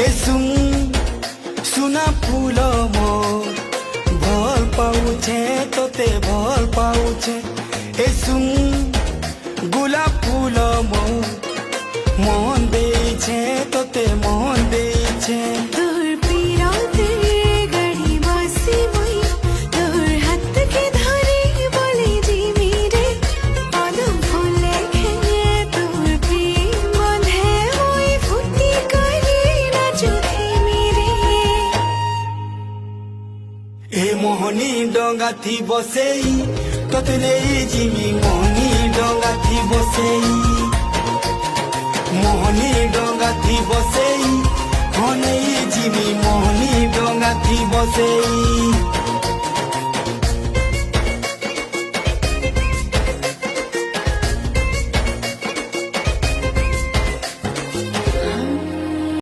এসুম সুনা ফুল মো ভাল পাউছে তোতে ভাল পাউছে এসুম গোলাপ ফুল মো মন দেইছে তোতে মন দেইছে তোর পিরাতে গাড়ি বাসি বই তোর হাত কে ধরে বলে দিবি রে পদম ফুলে খেয়ে তোর প্রেম বন্ধে ওই ফুটি করি নাচু থেমি রে এ মোহনী ডঙ্গা থি বসেই তোতে নেই জিমি মোহনী ডঙ্গা থি বসেই মোহনী ডঙ্গা থি বসেই হনেই জিমি মোহনী ডঙ্গা থি বসেই